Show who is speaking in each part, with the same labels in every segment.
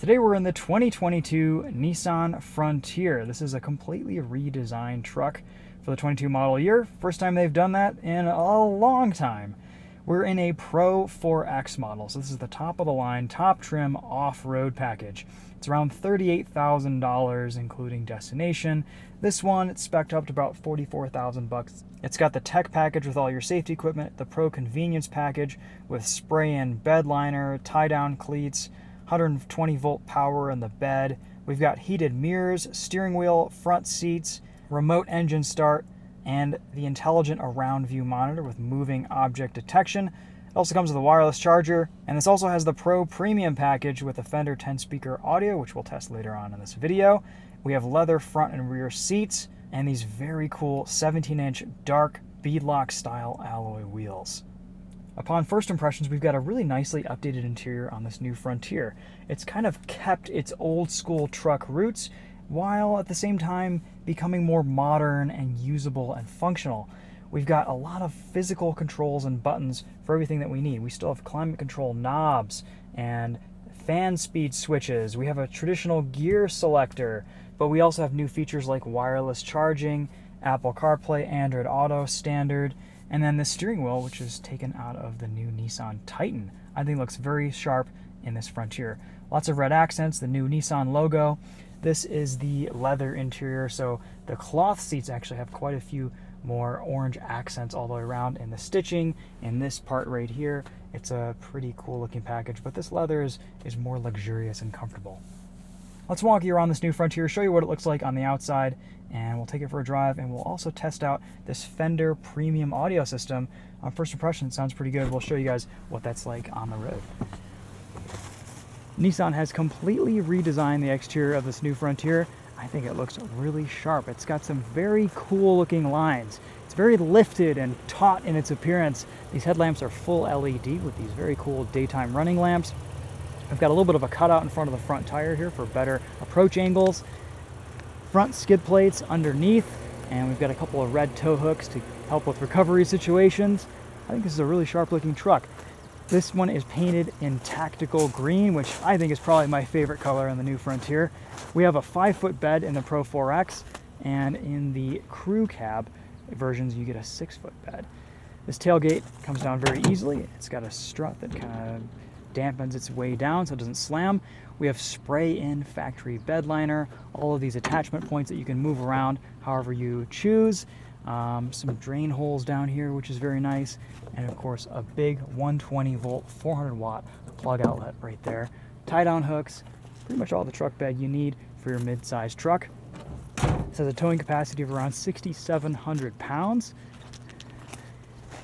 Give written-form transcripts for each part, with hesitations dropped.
Speaker 1: Today we're in the 2022 Nissan Frontier. This is a completely redesigned truck for the 22 model year. First time they've done that in a long time. We're in a PRO-4X model, so this is the top of the line, top trim off-road package. It's around $38,000 including destination. This one, it's spec'd up to about $44,000. It's got the tech package with all your safety equipment, the Pro Convenience package with spray-in bed liner, tie-down cleats, 120 volt power in the bed. We've got heated mirrors, steering wheel, front seats, remote engine start, and the intelligent around view monitor with moving object detection. It also comes with a wireless charger, and this also has the Pro Premium package with the Fender 10 speaker audio, which we'll test later on in this video. We have leather front and rear seats, and these very cool 17-inch dark beadlock style alloy wheels. Upon first impressions, we've got a really nicely updated interior on this new Frontier. It's kind of kept its old school truck roots, while at the same time becoming more modern and usable and functional. We've got a lot of physical controls and buttons for everything that we need. We still have climate control knobs and fan speed switches. We have a traditional gear selector, but we also have new features like wireless charging, Apple CarPlay, Android Auto standard, and then the steering wheel, which is taken out of the new Nissan Titan. I think looks very sharp in this Frontier. Lots of red accents, the new Nissan logo. This is the leather interior, so the cloth seats actually have quite a few more orange accents all the way around, and the stitching in this part right here, it's a pretty cool looking package, but this leather is more luxurious and comfortable. Let's walk you around this new Frontier, show you what it looks like on the outside, and we'll take it for a drive, and we'll also test out this Fender premium audio system. On first impression, it sounds pretty good. We'll show you guys what that's like on the road. Nissan has completely redesigned the exterior of this new Frontier. I think it looks really sharp. It's got some very cool looking lines. It's very lifted and taut in its appearance. These headlamps are full LED with these very cool daytime running lamps. I've got a little bit of a cutout in front of the front tire here for better approach angles. Front skid plates underneath, and we've got a couple of red tow hooks to help with recovery situations. I think this is a really sharp looking truck. This one is painted in tactical green, which I think is probably my favorite color in the new Frontier. We have a 5-foot bed in the PRO-4X, and in the crew cab versions, you get a 6-foot bed. This tailgate comes down very easily. It's got a strut that kind of dampens its way down so it doesn't slam. We have spray-in factory bed liner, all of these attachment points that you can move around however you choose. Some drain holes down here, which is very nice, and of course a big 120 volt 400 watt plug outlet right there. Tie down hooks, pretty much all the truck bed you need for your mid-sized truck. This has a towing capacity of around 6,700 pounds.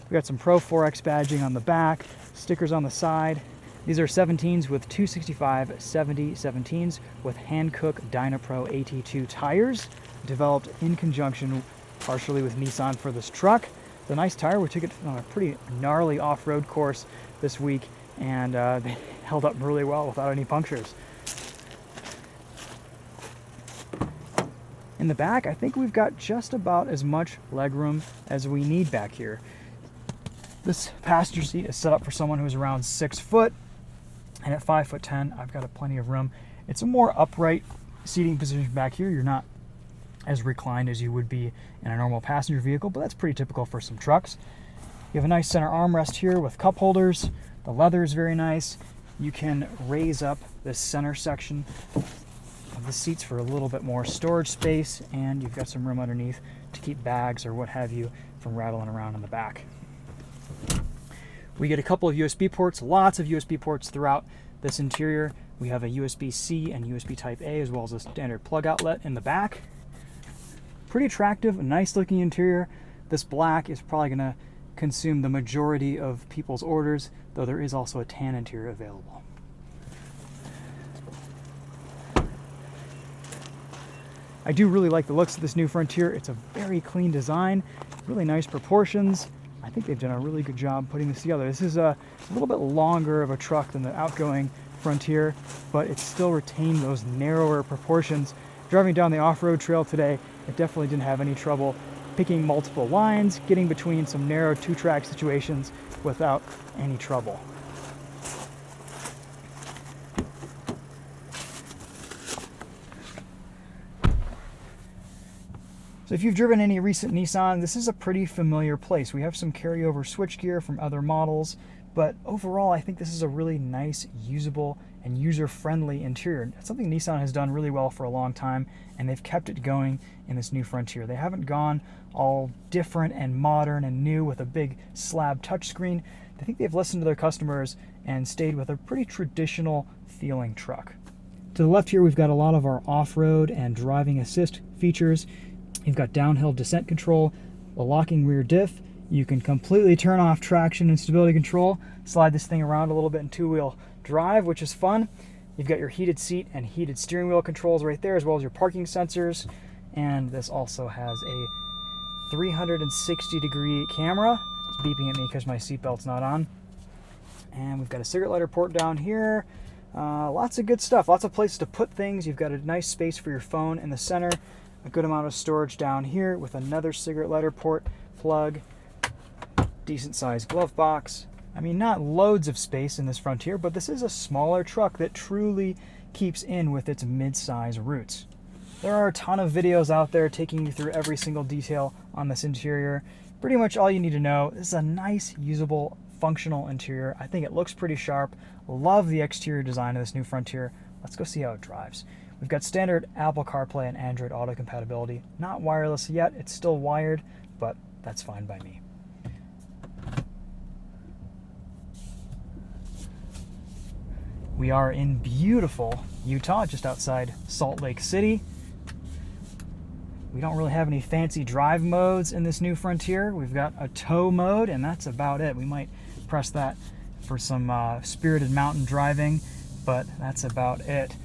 Speaker 1: We got some PRO-4X badging on the back, stickers on the side. These are 17s with 265/70 17s with Hankook Dynapro AT2 tires, developed in conjunction partially with Nissan for this truck. It's a nice tire. We took it on a pretty gnarly off-road course this week, and they held up really well without any punctures. In the back, I think we've got just about as much legroom as we need back here. This passenger seat is set up for someone who's around 6 foot, and at 5'10", I've got plenty of room. It's a more upright seating position back here. You're not as reclined as you would be in a normal passenger vehicle, but that's pretty typical for some trucks. You have a nice center armrest here with cup holders. The leather is very nice. You can raise up this center section of the seats for a little bit more storage space, and you've got some room underneath to keep bags or what have you from rattling around in the back. We get a couple of USB ports, lots of USB ports throughout this interior. We have a USB-C and USB Type-A, as well as a standard plug outlet in the back. Pretty attractive, nice looking interior. This black is probably going to consume the majority of people's orders, though there is also a tan interior available. I do really like the looks of this new Frontier. It's a very clean design, really nice proportions. I think they've done a really good job putting this together. This is a little bit longer of a truck than the outgoing Frontier, but it still retained those narrower proportions. Driving down the off-road trail today, it definitely didn't have any trouble picking multiple lines, getting between some narrow two-track situations without any trouble. So if you've driven any recent Nissan, this is a pretty familiar place. We have some carryover switchgear from other models, but overall I think this is a really nice, usable, and user-friendly interior. It's something Nissan has done really well for a long time, and they've kept it going in this new Frontier. They haven't gone all different and modern and new with a big slab touchscreen. I think they've listened to their customers and stayed with a pretty traditional feeling truck. To the left here, we've got a lot of our off-road and driving assist features. You've got downhill descent control, a locking rear diff. You can completely turn off traction and stability control, slide this thing around a little bit in two-wheel drive, which is fun. You've got your heated seat and heated steering wheel controls right there, as well as your parking sensors. And this also has a 360-degree camera. It's beeping at me because my seatbelt's not on. And we've got a cigarette lighter port down here. Lots of good stuff, lots of places to put things. You've got a nice space for your phone in the center, a good amount of storage down here with another cigarette lighter port plug, decent sized glove box. I mean, not loads of space in this Frontier, but this is a smaller truck that truly keeps in with its mid-size roots. There are a ton of videos out there taking you through every single detail on this interior. Pretty much all you need to know. This is a nice, usable, functional interior. I think it looks pretty sharp. Love the exterior design of this new Frontier. Let's go see how it drives. We've got standard Apple CarPlay and Android Auto compatibility. Not wireless yet, it's still wired, but that's fine by me. We are in beautiful Utah, just outside Salt Lake City. We don't really have any fancy drive modes in this new Frontier. We've got a tow mode, and that's about it. We might press that for some spirited mountain driving, but that's about it.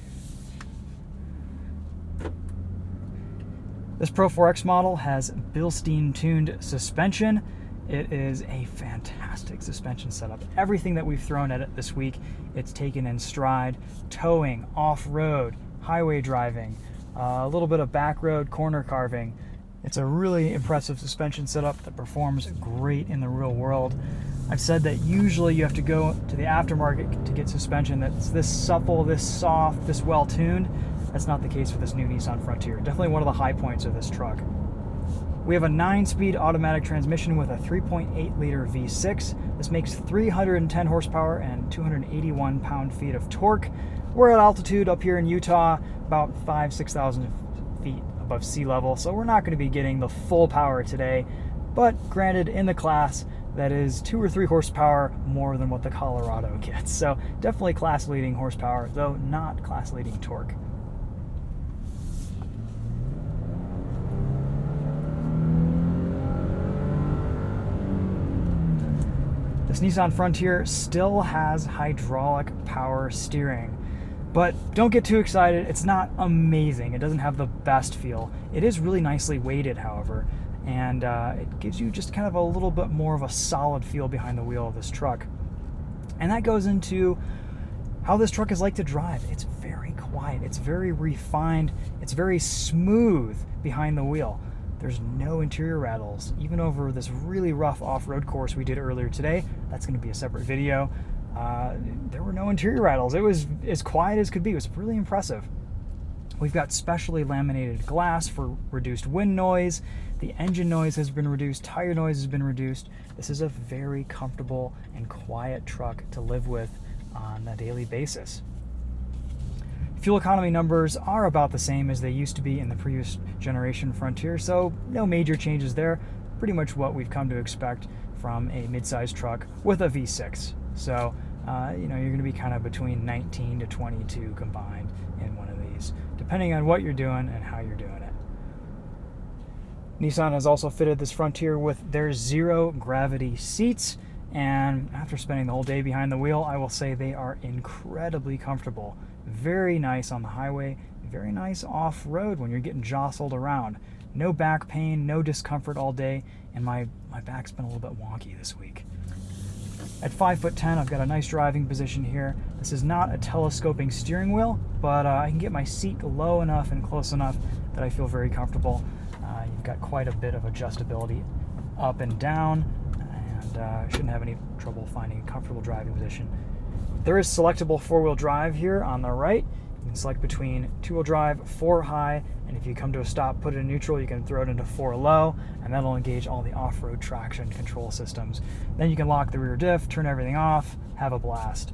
Speaker 1: This Pro-4X model has Bilstein tuned suspension. It is a fantastic suspension setup. Everything that we've thrown at it this week, it's taken in stride. Towing, off-road, highway driving, a little bit of back road corner carving. It's a really impressive suspension setup that performs great in the real world. I've said that usually you have to go to the aftermarket to get suspension that's this supple, this soft, this well-tuned. That's not the case with this new Nissan Frontier. Definitely one of the high points of this truck. We have a 9-speed automatic transmission with a 3.8-liter V6. This makes 310 horsepower and 281 pound-feet of torque. We're at altitude up here in Utah, about 6,000 feet above sea level, so we're not going to be getting the full power today, but granted, in the class, that is 2 or 3 horsepower more than what the Colorado gets. So definitely class-leading horsepower, though not class-leading torque. This Nissan Frontier still has hydraulic power steering, but don't get too excited. It's not amazing. It doesn't have the best feel. It is really nicely weighted, however, and it gives you just kind of a little bit more of a solid feel behind the wheel of this truck. And that goes into how this truck is like to drive. It's very quiet. It's very refined. It's very smooth behind the wheel. There's no interior rattles. Even over this really rough off-road course we did earlier today, that's going to be a separate video, there were no interior rattles. It was as quiet as could be. It was really impressive. We've got specially laminated glass for reduced wind noise. The engine noise has been reduced. Tire noise has been reduced. This is a very comfortable and quiet truck to live with on a daily basis. Fuel economy numbers are about the same as they used to be in the previous generation Frontier, so no major changes there. Pretty much what we've come to expect from a mid-size truck with a V6. So, you're going to be kind of between 19 to 22 combined in one of these, depending on what you're doing and how you're doing it. Nissan has also fitted this Frontier with their zero gravity seats, and after spending the whole day behind the wheel, I will say they are incredibly comfortable. Very nice on the highway, very nice off-road when you're getting jostled around. No back pain, no discomfort all day, and my back's been a little bit wonky this week. At 5'10", I've got a nice driving position here. This is not a telescoping steering wheel, but I can get my seat low enough and close enough that I feel very comfortable. You've got quite a bit of adjustability up and down, and shouldn't have any trouble finding a comfortable driving position. There is selectable four-wheel drive here on the right. You can select between 2-wheel drive, 4 high, and if you come to a stop, put it in neutral, you can throw it into 4 low, and that'll engage all the off-road traction control systems. Then you can lock the rear diff, turn everything off, have a blast.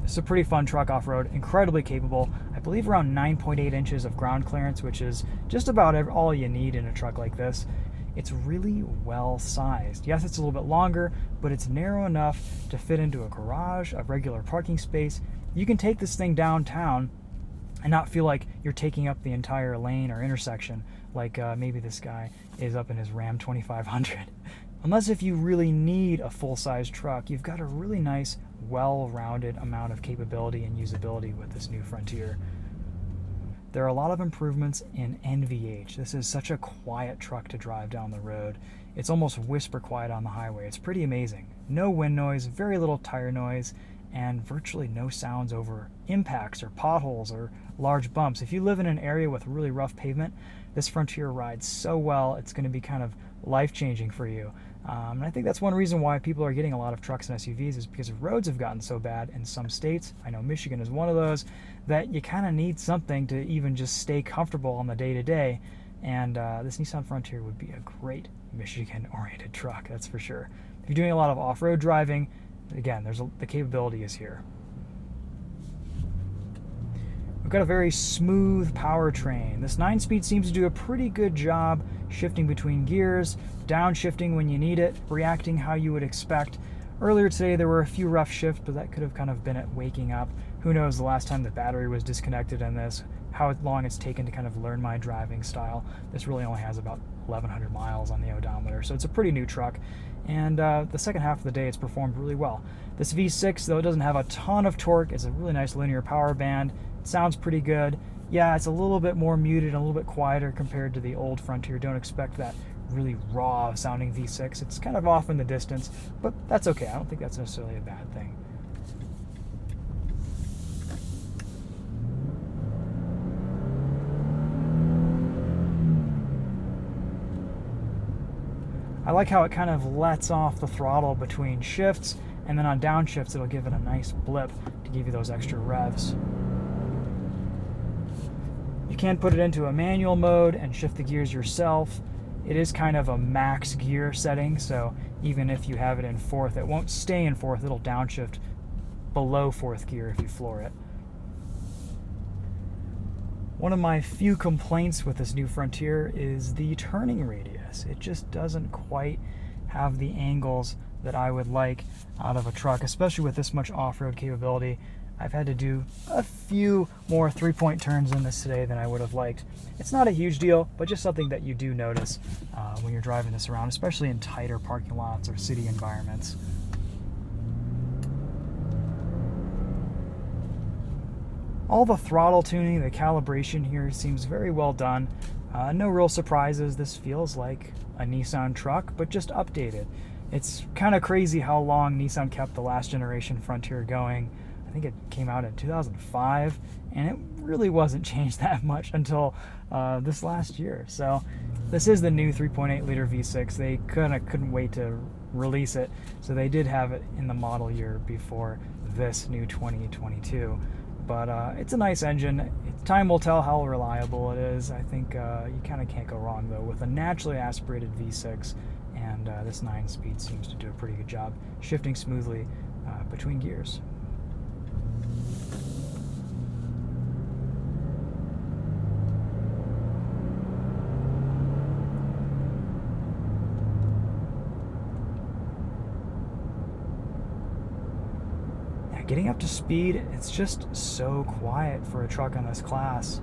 Speaker 1: It's a pretty fun truck off-road, incredibly capable. I believe around 9.8 inches of ground clearance, which is just about all you need in a truck like this. It's really well sized. Yes, it's a little bit longer, but it's narrow enough to fit into a garage, a regular parking space. You can take this thing downtown and not feel like you're taking up the entire lane or intersection like maybe this guy is up in his Ram 2500. Unless if you really need a full-size truck, you've got a really nice, well-rounded amount of capability and usability with this new Frontier. There are a lot of improvements in NVH. This is such a quiet truck to drive down the road. It's almost whisper quiet on the highway. It's pretty amazing. No wind noise, very little tire noise, and virtually no sounds over impacts or potholes or large bumps. If you live in an area with really rough pavement, this Frontier rides so well, it's going to be kind of life-changing for you. And I think that's one reason why people are getting a lot of trucks and SUVs is because roads have gotten so bad in some states. I know Michigan is one of those, that you kind of need something to even just stay comfortable on the day-to-day. And this Nissan Frontier would be a great Michigan-oriented truck, that's for sure. If you're doing a lot of off-road driving, again, the capability is here. We've got a very smooth powertrain. This 9-speed seems to do a pretty good job shifting between gears, downshifting when you need it, reacting how you would expect. Earlier today there were a few rough shifts, but that could have kind of been it waking up. Who knows the last time the battery was disconnected in this, how long it's taken to kind of learn my driving style. This really only has about 1,100 miles on the odometer, so it's a pretty new truck. And the second half of the day it's performed really well. This V6, though, it doesn't have a ton of torque. It's a really nice linear power band. It sounds pretty good. Yeah, it's a little bit more muted and a little bit quieter compared to the old Frontier. Don't expect that really raw sounding V6. It's kind of off in the distance, but that's okay. I don't think that's necessarily a bad thing. I like how it kind of lets off the throttle between shifts, and then on downshifts it'll give it a nice blip to give you those extra revs. You can put it into a manual mode and shift the gears yourself. It is kind of a max gear setting, so even if you have it in 4th, it won't stay in 4th, it'll downshift below 4th gear if you floor it. One of my few complaints with this new Frontier is the turning radius. It just doesn't quite have the angles that I would like out of a truck, especially with this much off-road capability. I've had to do a few more 3-point turns in this today than I would have liked. It's not a huge deal, but just something that you do notice when you're driving this around, especially in tighter parking lots or city environments. All the throttle tuning, the calibration here seems very well done. No real surprises. This feels like a Nissan truck, but just updated. It's kind of crazy how long Nissan kept the last generation Frontier going. I think it came out in 2005, and it really wasn't changed that much until this last year. So this is the new 3.8 liter V6. They couldn't wait to release it, so they did have it in the model year before this new 2022. But it's a nice engine. Time will tell how reliable it is. I think you kind of can't go wrong, though, with a naturally aspirated V6, and this 9-speed seems to do a pretty good job shifting smoothly between gears. Getting up to speed, it's just so quiet for a truck in this class.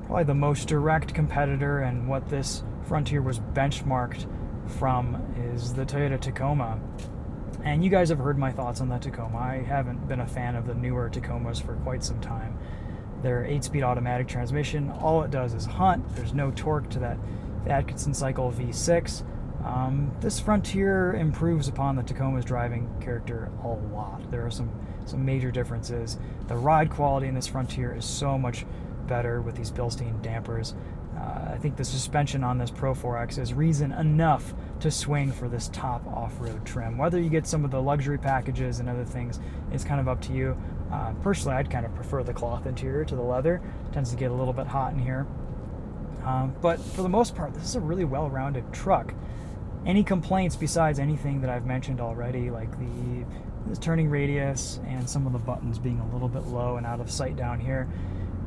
Speaker 1: Probably the most direct competitor and what this Frontier was benchmarked from is the Toyota Tacoma. And you guys have heard my thoughts on the Tacoma. I haven't been a fan of the newer Tacomas for quite some time. Their 8-speed automatic transmission, all it does is hunt. There's no torque to that Atkinson cycle V6. This Frontier improves upon the Tacoma's driving character a lot. There are some major differences. The ride quality in this Frontier is so much better with these Bilstein dampers. I think the suspension on this PRO-4X is reason enough to swing for this top off-road trim. Whether you get some of the luxury packages and other things is kind of up to you, Personally, I'd kind of prefer the cloth interior to the leather. It tends to get a little bit hot in here. But for the most part, this is a really well-rounded truck. Any complaints besides anything that I've mentioned already, like the turning radius and some of the buttons being a little bit low and out of sight down here,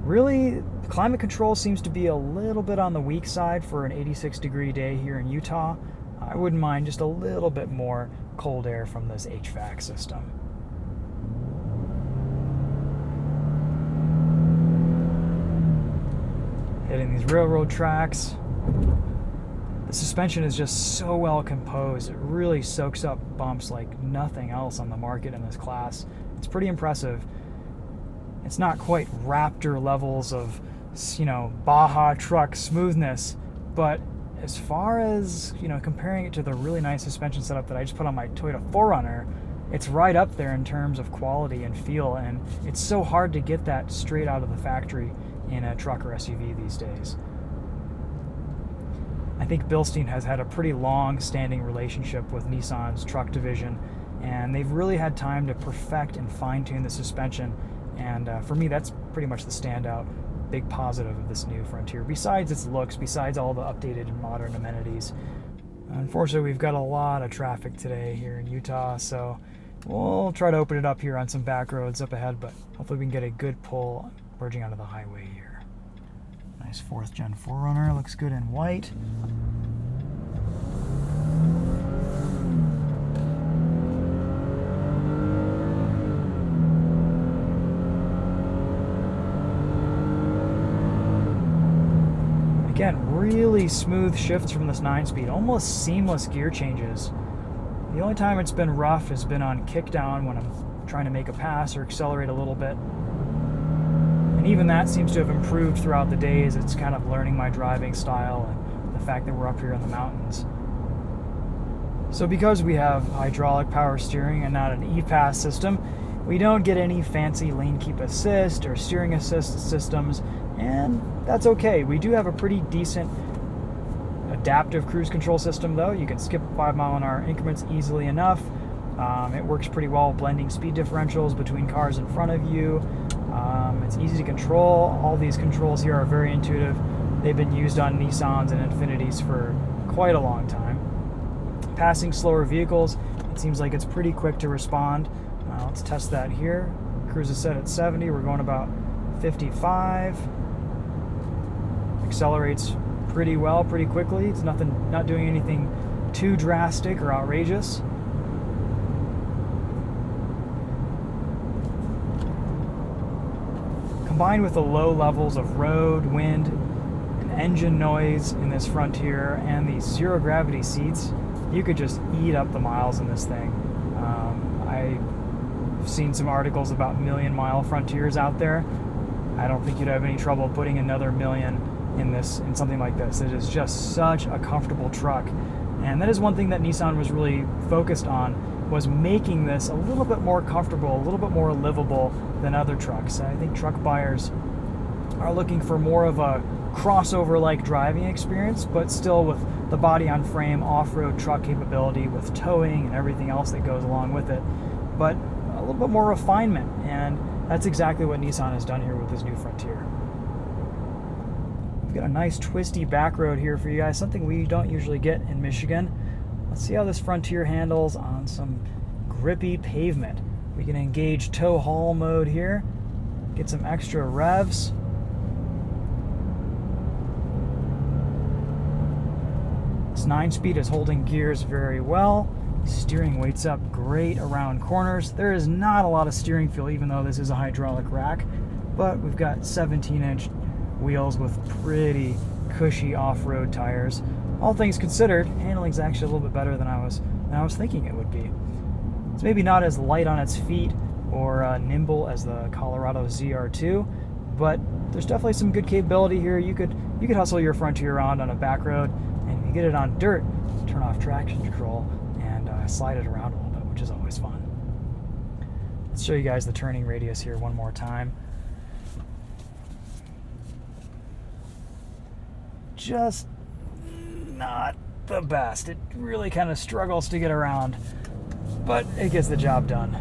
Speaker 1: really, climate control seems to be a little bit on the weak side for an 86-degree day here in Utah. I wouldn't mind just a little bit more cold air from this HVAC system. Hitting these railroad tracks. The suspension is just so well composed. It really soaks up bumps like nothing else on the market in this class. It's pretty impressive. It's not quite Raptor levels of, Baja truck smoothness, but as far as, comparing it to the really nice suspension setup that I just put on my Toyota 4Runner, it's right up there in terms of quality and feel, and it's so hard to get that straight out of the factory in a truck or SUV these days. I think Bilstein has had a pretty long-standing relationship with Nissan's truck division, and they've really had time to perfect and fine-tune the suspension, and for me, that's pretty much the standout big positive of this new Frontier, besides its looks, besides all the updated and modern amenities. Unfortunately, we've got a lot of traffic today here in Utah, so we'll try to open it up here on some back roads up ahead, but hopefully we can get a good pull merging onto the highway here. Nice 4th gen 4Runner, looks good in white. Again, really smooth shifts from this 9-speed, almost seamless gear changes. The only time it's been rough has been on kickdown when I'm trying to make a pass or accelerate a little bit. And even that seems to have improved throughout the days. It's kind of learning my driving style and the fact that we're up here in the mountains. So because we have hydraulic power steering and not an E-Pass system, we don't get any fancy lane keep assist or steering assist systems, and that's okay. We do have a pretty decent adaptive cruise control system though. You can skip 5-mile-an-hour increments easily enough. It works pretty well blending speed differentials between cars in front of you. It's easy to control. All these controls here are very intuitive. They've been used on Nissans and Infinitis for quite a long time. Passing slower vehicles, it seems like it's pretty quick to respond. Let's test that here. Cruise is set at 70. We're going about 55. Accelerates pretty well, pretty quickly. It's not doing anything too drastic or outrageous. Combined with the low levels of road, wind, and engine noise in this Frontier and these zero gravity seats, you could just eat up the miles in this thing. I've seen some articles about million-mile Frontiers out there. I don't think you'd have any trouble putting another million in something like this. It is just such a comfortable truck, and that is one thing that Nissan was really focused on, was making this a little bit more comfortable, a little bit more livable than other trucks. I think truck buyers are looking for more of a crossover-like driving experience, but still with the body-on-frame off-road truck capability with towing and everything else that goes along with it, but a little bit more refinement, and that's exactly what Nissan has done here with this new Frontier. We've got a nice twisty back road here for you guys, something we don't usually get in Michigan. Let's see how this Frontier handles on some grippy pavement. We can engage tow haul mode here, get some extra revs. This 9-speed is holding gears very well. Steering weight's up great around corners. There is not a lot of steering feel, even though this is a hydraulic rack, but we've got 17-inch wheels with pretty cushy off-road tires. All things considered, handling's actually a little bit better than I was thinking it would be. It's maybe not as light on its feet or nimble as the Colorado ZR2, but there's definitely some good capability here. You could hustle your Frontier around on a back road, and if you get it on dirt, turn off traction control and slide it around a little bit, which is always fun. Let's show you guys the turning radius here one more time. Just not the best. It really kind of struggles to get around, but it gets the job done.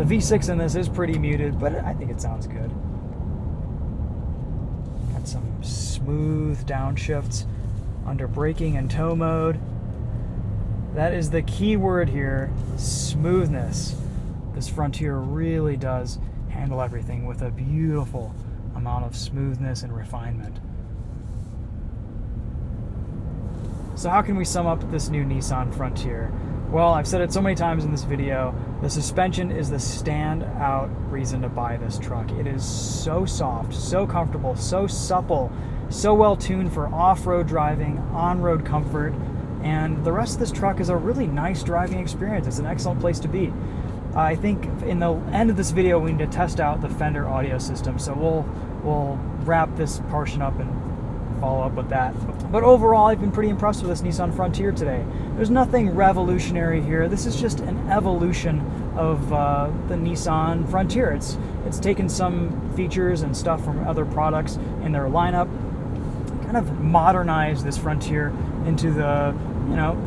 Speaker 1: The V6 in this is pretty muted, but I think it sounds good. Got some smooth downshifts under braking and tow mode. That is the key word here, smoothness. This Frontier really does handle everything with a beautiful amount of smoothness and refinement. So how can we sum up this new Nissan Frontier? Well, I've said it so many times in this video, the suspension is the standout reason to buy this truck. It is so soft, so comfortable, so supple, so well tuned for off-road driving, on-road comfort, and the rest of this truck is a really nice driving experience. It's an excellent place to be. I think in the end of this video we need to test out the Fender audio system, so we'll wrap this portion up and follow up with that. But overall, I've been pretty impressed with this Nissan Frontier today. There's nothing revolutionary here. This is just an evolution of the Nissan Frontier. It's taken some features and stuff from other products in their lineup, kind of modernized this Frontier into the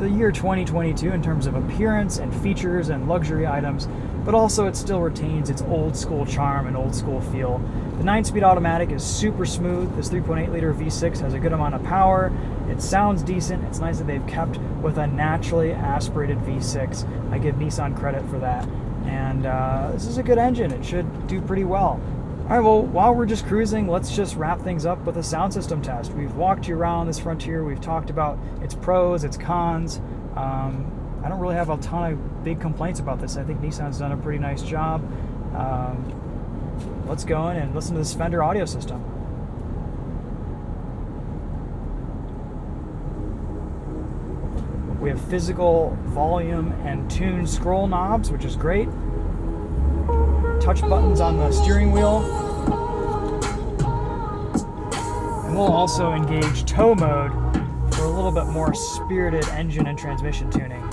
Speaker 1: year 2022 in terms of appearance and features and luxury items, but also it still retains its old school charm and old school feel. The 9-speed automatic is super smooth. This 3.8 liter V6 has a good amount of power. It sounds decent. It's nice that they've kept with a naturally aspirated V6. I give Nissan credit for that. And this is a good engine. It should do pretty well. All right, well, while we're just cruising, let's just wrap things up with a sound system test. We've walked you around this Frontier. We've talked about its pros, its cons. I don't really have a ton of big complaints about this. I think Nissan's done a pretty nice job. Let's go in and listen to this Fender audio system. We have physical volume and tune scroll knobs, which is great. Touch buttons on the steering wheel. And we'll also engage tow mode for a little bit more spirited engine and transmission tuning.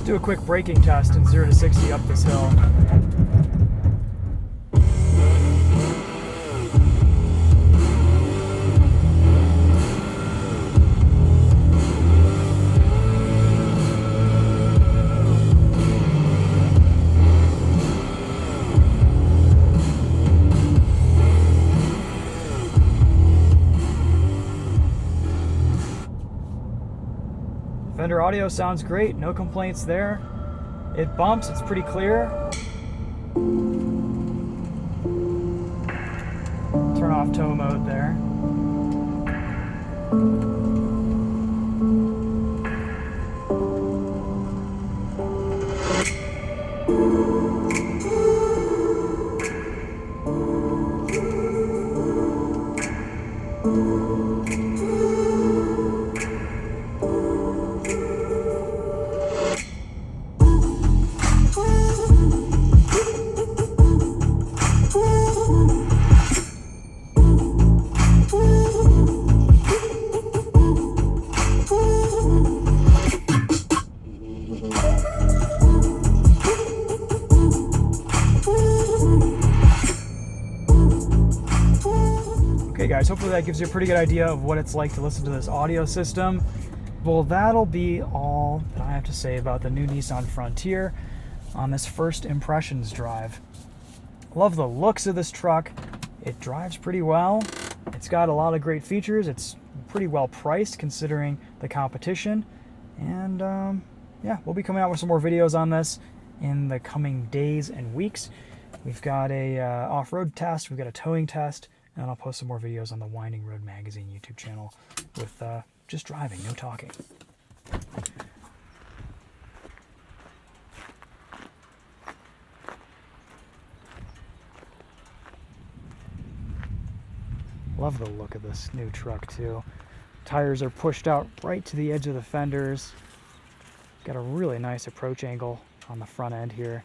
Speaker 1: Do a quick braking test in 0 to 60 up this hill. Fender audio sounds great, no complaints there. It bumps, it's pretty clear. Turn off tow mode there. Alrighty guys, hopefully that gives you a pretty good idea of what it's like to listen to this audio system. Well, that'll be all that I have to say about the new Nissan Frontier on this first impressions drive. Love the looks of this truck. It drives pretty well. It's got a lot of great features. It's pretty well priced considering the competition. And yeah, we'll be coming out with some more videos on this in the coming days and weeks. We've got a off-road test, we've got a towing test, and I'll post some more videos on the Winding Road Magazine YouTube channel with just driving, no talking. Love the look of this new truck too. Tires are pushed out right to the edge of the fenders. Got a really nice approach angle on the front end here.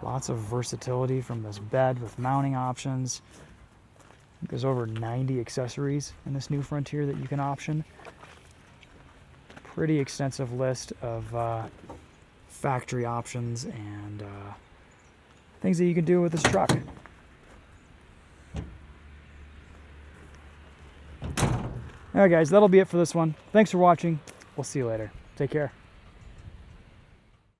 Speaker 1: Lots of versatility from this bed with mounting options. There's over 90 accessories in this new Frontier that you can option. Pretty extensive list of factory options and things that you can do with this truck. Alright guys, that'll be it for this one. Thanks for watching. We'll see you later. Take care.